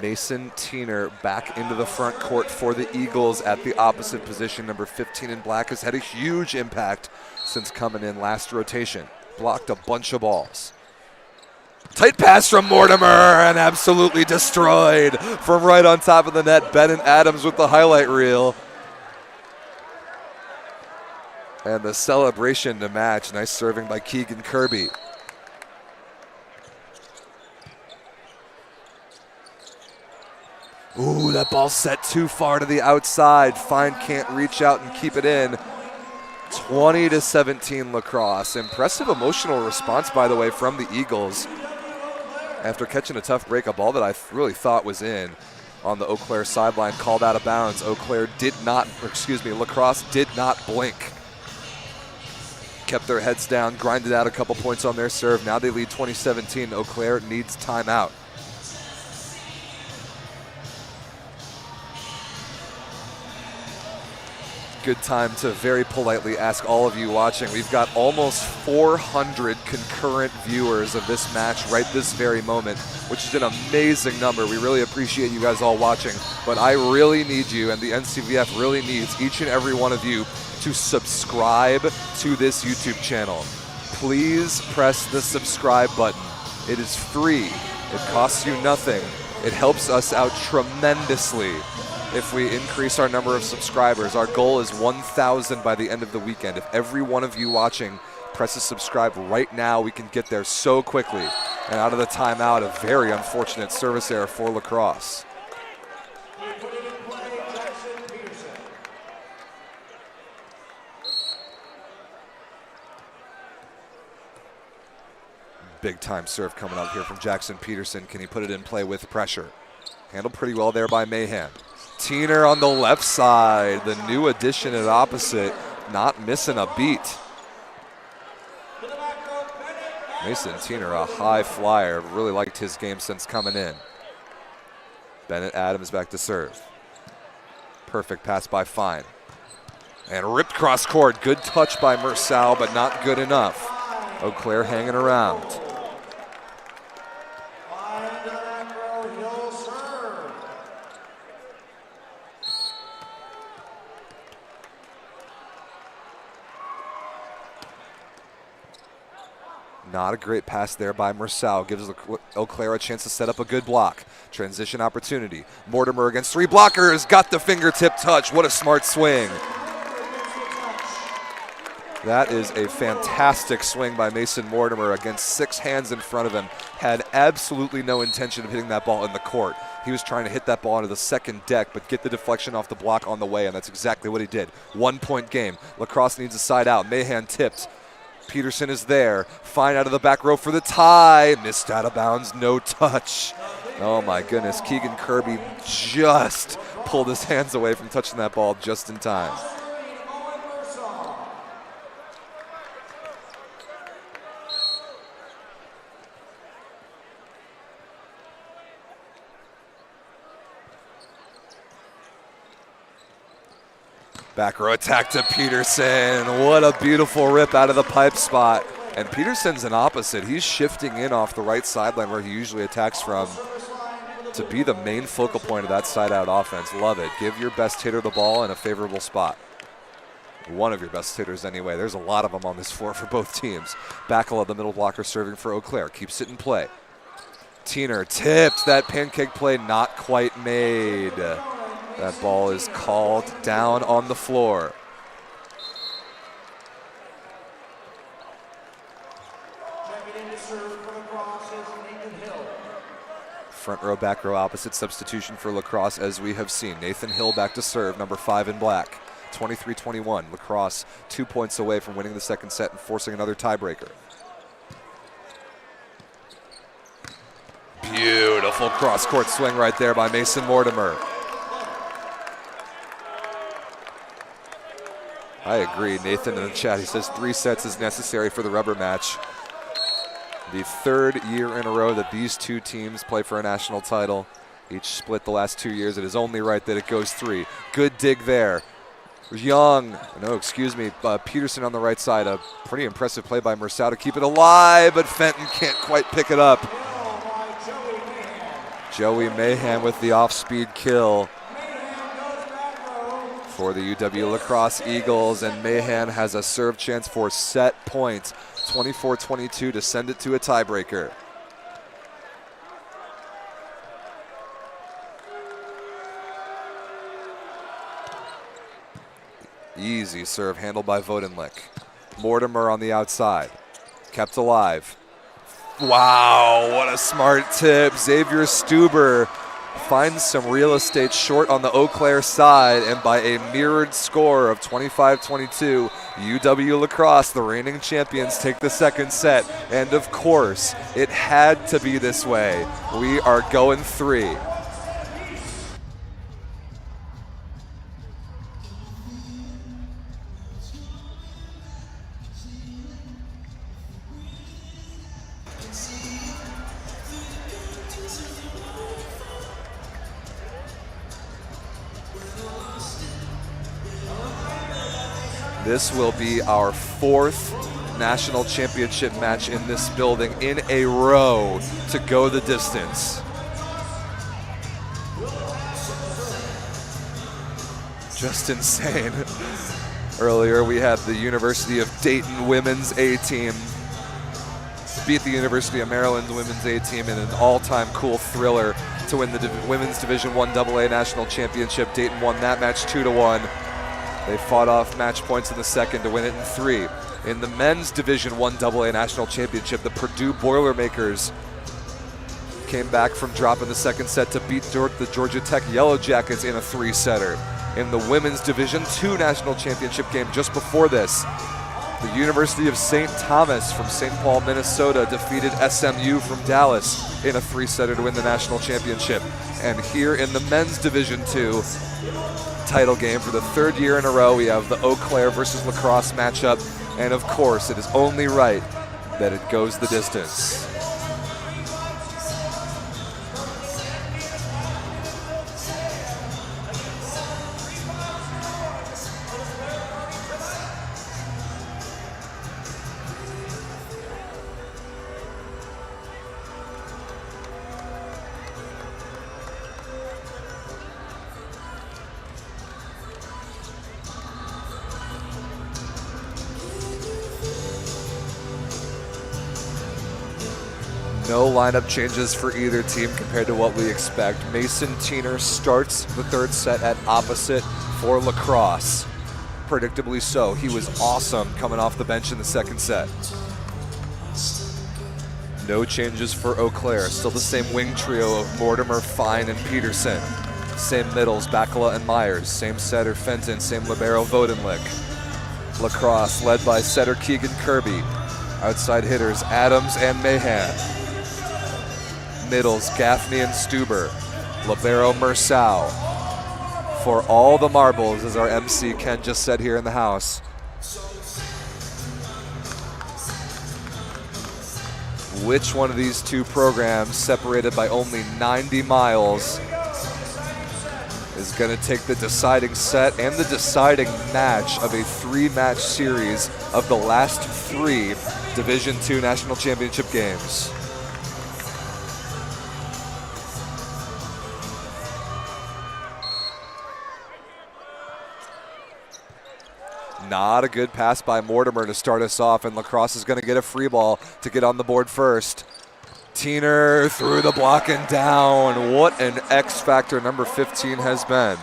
Speaker 1: Mason Tiener back into the front court for the Eagles at the opposite position. Number 15 in black has had a huge impact since coming in last rotation. Blocked a bunch of balls. Tight pass from Mortimer and absolutely destroyed from right on top of the net. Bennett Adams with the highlight reel. And the celebration to match. Nice serving by Keegan Kirby. Ooh, that ball set too far to the outside. Fine can't reach out and keep it in. 20-17 Lacrosse. Impressive emotional response, by the way, from the Eagles. After catching a tough break, a ball that I really thought was in on the Eau Claire sideline, called out of bounds. Lacrosse did not blink. Kept their heads down, grinded out a couple points on their serve. Now they lead 20-17. Eau Claire needs timeout. Good time to very politely ask all of you watching. We've got almost 400 concurrent viewers of this match right this very moment, which is an amazing number. We really appreciate you guys all watching, but I really need you, and the NCVF really needs each and every one of you to subscribe to this YouTube channel. Please press the subscribe button. It is free. It costs you nothing. It helps us out tremendously if we increase our number of subscribers. Our goal is 1,000 by the end of the weekend. If every one of you watching presses subscribe right now, we can get there so quickly. And out of the timeout, a very unfortunate service error for Lacrosse. Big time serve coming up here from Jackson Peterson. Can he put it in play with pressure? Handled pretty well there by Mahan. Tiener on the left side, the new addition at opposite, not missing a beat. Mason Tiener, a high flyer, really liked his game since coming in. Bennett Adams back to serve. Perfect pass by Fine. And ripped cross court, good touch by Mersal, but not good enough. Eau Claire hanging around. Not a great pass there by Mersal. Gives Eau Claire a chance to set up a good block. Transition opportunity. Mortimer against three blockers. Got the fingertip touch. What a smart swing. That is a fantastic swing by Mason Mortimer against 6 hands in front of him. Had absolutely no intention of hitting that ball in the court. He was trying to hit that ball into the second deck, but get the deflection off the block on the way, and that's exactly what he did. 1 point game. Lacrosse needs a side out. Mahan tipped. Peterson is there. Fine out of the back row for the tie. Missed out of bounds, no touch. Oh my goodness, Keegan Kirby just pulled his hands away from touching that ball just in time. Back row attack to Peterson. What a beautiful rip out of the pipe spot. And Peterson's an opposite. He's shifting in off the right sideline where he usually attacks from to be the main focal point of that side out offense. Love it. Give your best hitter the ball in a favorable spot. One of your best hitters anyway. There's a lot of them on this floor for both teams. Bakala, the middle blocker, serving for Eau Claire. Keeps it in play. Tiener tipped. That pancake play not quite made. That ball is called down on the floor. Front row, back row, opposite substitution for Lacrosse as we have seen. Nathan Hill back to serve, number 5 in black. 23-21. Lacrosse 2 points away from winning the second set and forcing another tiebreaker. Beautiful Beautiful cross-court swing right there by Mason Mortimer. I agree, Nathan in the chat, he says 3 sets is necessary for the rubber match. The 3rd year in a row that these two teams play for a national title. Each split the last 2 years. It is only right that it goes 3. Good dig there. Peterson on the right side. A pretty impressive play by Mersau to keep it alive, but Fenton can't quite pick it up. Joey Mahan with the off-speed kill for the UW Lacrosse Eagles, and Mahan has a serve chance for set point. 24-22 to send it to a tiebreaker. Easy serve handled by Vodenlick. Mortimer on the outside. Kept alive. Wow, what a smart tip. Xavier Stuber finds some real estate short on the Eau Claire side, and by a mirrored score of 25-22, UW Lacrosse, the reigning champions, take the second set. And of course, it had to be this way. We are going 3. This will be our 4th national championship match in this building in a row to go the distance. Just insane. Earlier we had the University of Dayton women's A team beat the University of Maryland women's A team in an all-time cool thriller to win the women's Division I AA national championship. Dayton won that match 2-1. They fought off match points in the second to win it in 3. In the men's Division I AA national championship, the Purdue Boilermakers came back from dropping the second set to beat the Georgia Tech Yellow Jackets in a 3-setter. In the women's Division II national championship game just before this, the University of St. Thomas from St. Paul, Minnesota defeated SMU from Dallas in a 3-setter to win the national championship. And here in the men's Division II title game for the 3rd year in a row, we have the Eau Claire versus Lacrosse matchup. And of course, it is only right that it goes the distance. No lineup changes for either team compared to what we expect. Mason Tiener starts the 3rd set at opposite for Lacrosse. Predictably so. He was awesome coming off the bench in the 2nd set. No changes for Eau Claire. Still the same wing trio of Mortimer, Fine, and Peterson. Same middles, Bacala and Myers. Same setter, Fenton. Same libero, Vodenlick. Lacrosse led by setter Keegan Kirby. Outside hitters, Adams and Mahan. Middles, Gaffney and Stuber. Libero, Mersau. For all the marbles, as our MC Ken just said here in the house. Which one of these two programs, separated by only 90 miles, is going to take the deciding set and the deciding match of a 3-match series of the last 3 Division II national championship games? Not a good pass by Mortimer to start us off, and Lacrosse is going to get a free ball to get on the board first. Tiener through the block and down. What an X factor number 15 has been.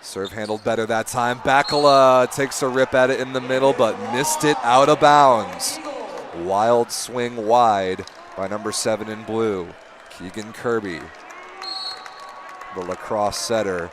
Speaker 1: Serve handled better that time. Bacala takes a rip at it in the middle, but missed it out of bounds. Wild swing wide by number 7 in blue, Keegan Kirby. The Lacrosse setter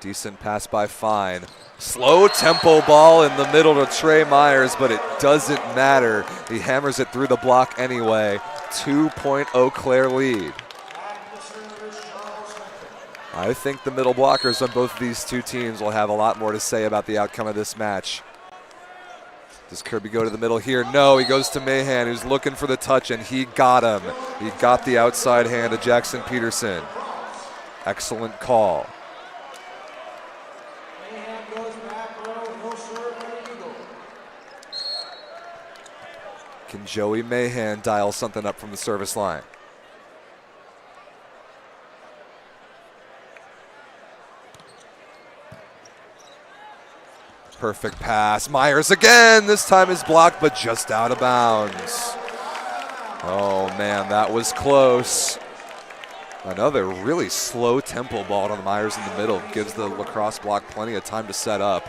Speaker 1: Decent pass by Fine. Slow tempo ball in the middle to Trey Myers, but it doesn't matter. He hammers it through the block anyway. 2-point Eau Claire lead. I think the middle blockers on both of these two teams will have a lot more to say about the outcome of this match. Does Kirby go to the middle here? No, he goes to Mahan, who's looking for the touch, and he got him. He got the outside hand of Jackson Peterson. Excellent call. Can Joey Mahan dial something up from the service line? Perfect pass. Myers again. This time is blocked, but just out of bounds. Oh, man, that was close. Another really slow tempo ball to Myers in the middle. Gives the lacrosse block plenty of time to set up.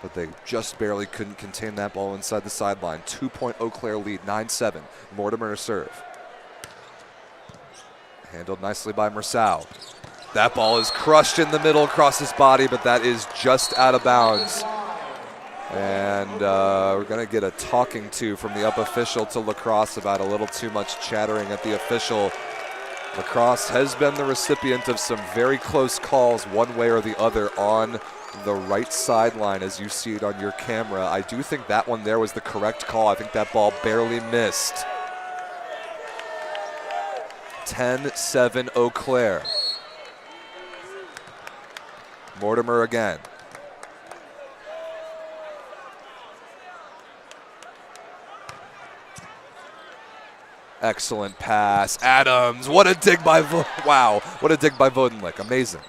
Speaker 1: But they just barely couldn't contain that ball inside the sideline. 2-point Eau Claire lead, 9-7. Mortimer to serve. Handled nicely by Mersau. That ball is crushed in the middle across his body, but that is just out of bounds. And we're going to get a talking to from the up official to lacrosse about a little too much chattering at the official. Lacrosse has been the recipient of some very close calls one way or the other on the right sideline as you see it on your camera. I do think that one there was the correct call. I think that ball barely missed. 10-7 Eau Claire. Mortimer again. Excellent pass. Adams, what a dig by wow, what a dig by Vodenlick. Amazing.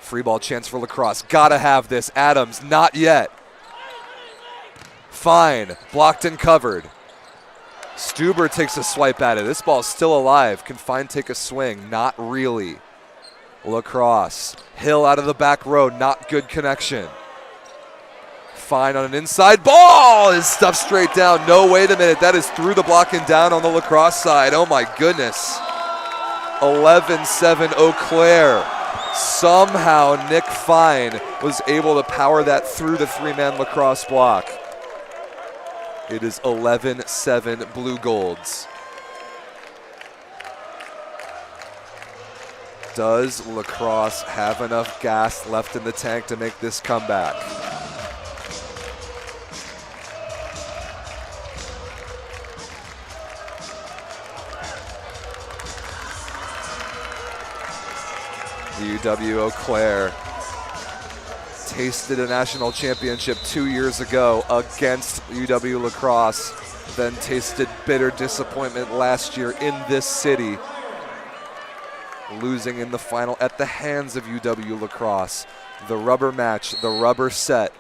Speaker 1: Free ball chance for lacrosse. Gotta have this. Adams, not yet. Fine, blocked and covered. Stuber takes a swipe at it. This ball's still alive. Can Fine take a swing? Not really. Lacrosse. Hill out of the back row. Not good connection. Fine on an inside ball is stuffed straight down. No, wait a minute. That is through the block and down on the lacrosse side. Oh my goodness. 11-7 Eau Claire. Somehow Nick Fine was able to power that through the three-man lacrosse block. It is 11-7 Blue Golds. Does lacrosse have enough gas left in the tank to make this comeback? UW-Eau Claire tasted a national championship 2 years ago against UW-Lacrosse, then tasted bitter disappointment last year in this city, losing in the final at the hands of UW-Lacrosse. The rubber match, the rubber set,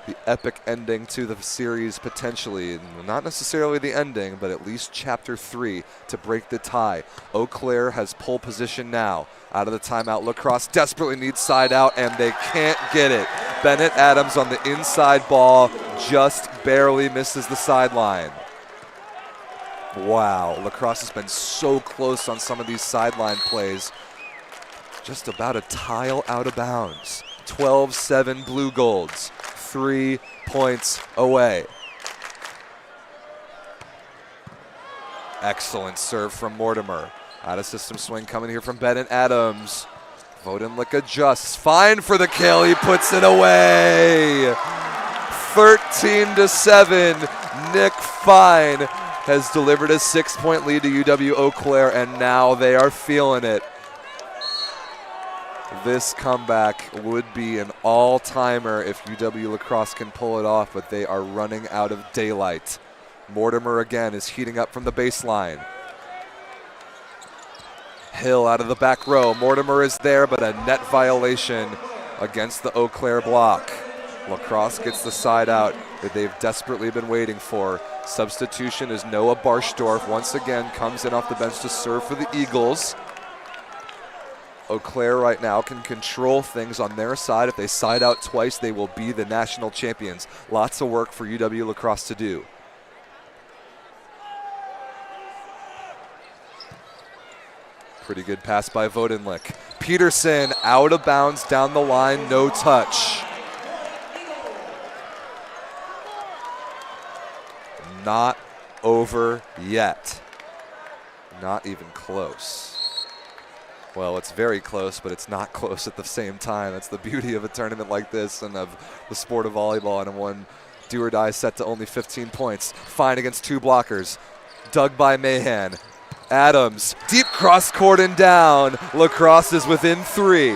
Speaker 1: the epic ending to the series potentially. Not necessarily the ending, but at least chapter 3 to break the tie. Eau Claire has pole position now. Out of the timeout, Lacrosse desperately needs side out, and they can't get it. Bennett Adams on the inside ball just barely misses the sideline. Wow, Lacrosse has been so close on some of these sideline plays. Just about a tile out of bounds. 12-7 Blue Golds, 3 points away. Excellent serve from Mortimer. Out of system swing coming here from Bennett Adams. Vodenlick adjusts. Fine for the kill. He puts it away. 13-7. Nick Fine has delivered a 6-point lead to UW-Eau Claire, and now they are feeling it. This comeback would be an all-timer if UW-Lacrosse can pull it off, but they are running out of daylight. Mortimer again is heating up from the baseline. Hill out of the back row. Mortimer is there, but a net violation against the Eau Claire block. Lacrosse gets the side out that they've desperately been waiting for. Substitution is Noah Barshdorf. Once again comes in off the bench to serve for the Eagles. Eau Claire right now can control things on their side. If they side out twice, they will be the national champions. Lots of work for UW-Lacrosse to do. Pretty good pass by Vodenlick. Peterson out of bounds down the line, no touch. Not over yet. Not even close. Well, it's very close, but it's not close at the same time. That's the beauty of a tournament like this and of the sport of volleyball, and one do or die set to only 15 points. Fine against 2 blockers. Dug by Mahan. Adams, deep cross court and down. Lacrosse is within 3.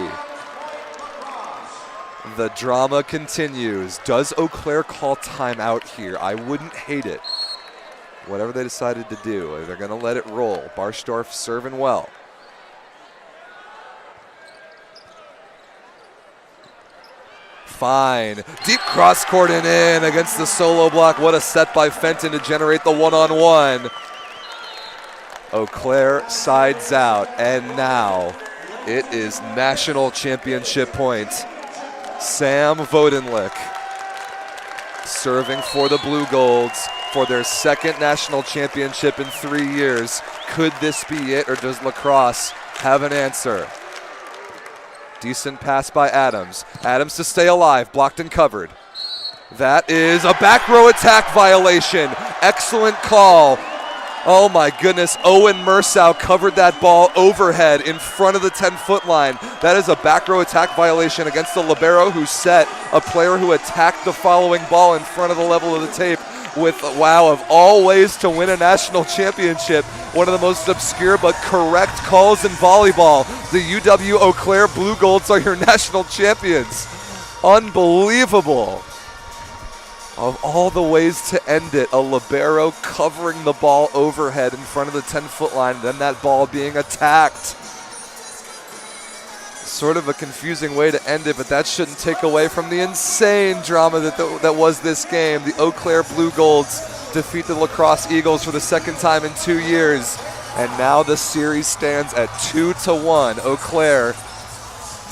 Speaker 1: The drama continues. Does Eau Claire call timeout here? I wouldn't hate it. Whatever they decided to do, they're going to let it roll. Barstorff serving well. Fine. Deep cross court and in against the solo block. What a set by Fenton to generate the one-on-one. Eau Claire sides out, and now it is national championship point. Sam Vodenlick serving for the Blue Golds for their 2nd national championship in 3 years. Could this be it, or does Lacrosse have an answer? Decent pass by Adams. Adams to stay alive, blocked and covered. That is a back row attack violation. Excellent call. Oh my goodness, Owen Mersau covered that ball overhead in front of the 10-foot line. That is a back row attack violation against the libero who set a player who attacked the following ball in front of the level of the tape with, wow, of all ways to win a national championship, one of the most obscure but correct calls in volleyball. The UW-Eau Claire Blue Golds are your national champions. Unbelievable. Of all the ways to end it, a libero covering the ball overhead in front of the 10-foot line, then that ball being attacked. Sort of a confusing way to end it, but that shouldn't take away from the insane drama that was this game. The Eau Claire Blue Golds defeat the Lacrosse Eagles for the 2nd time in 2 years, and now the series stands at 2-1. Eau Claire,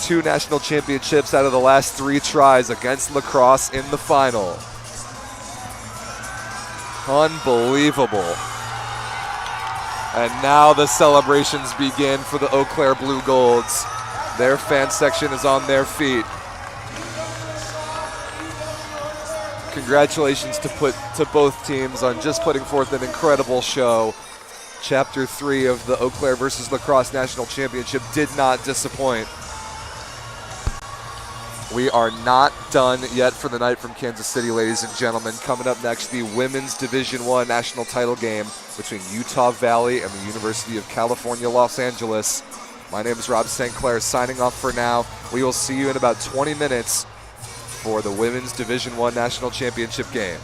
Speaker 1: 2 national championships out of the last 3 tries against Lacrosse in the final. Unbelievable. And now the celebrations begin for the Eau Claire Blue Golds. Their fan section is on their feet. Congratulations to both teams on just putting forth an incredible show. Chapter 3 of the Eau Claire versus Lacrosse National Championship did not disappoint. We are not done yet for the night from Kansas City, ladies and gentlemen. Coming up next, the Women's Division I national title game between Utah Valley and the University of California, Los Angeles. My name is Rob St. Clair, signing off for now. We will see you in about 20 minutes for the Women's Division I national championship game.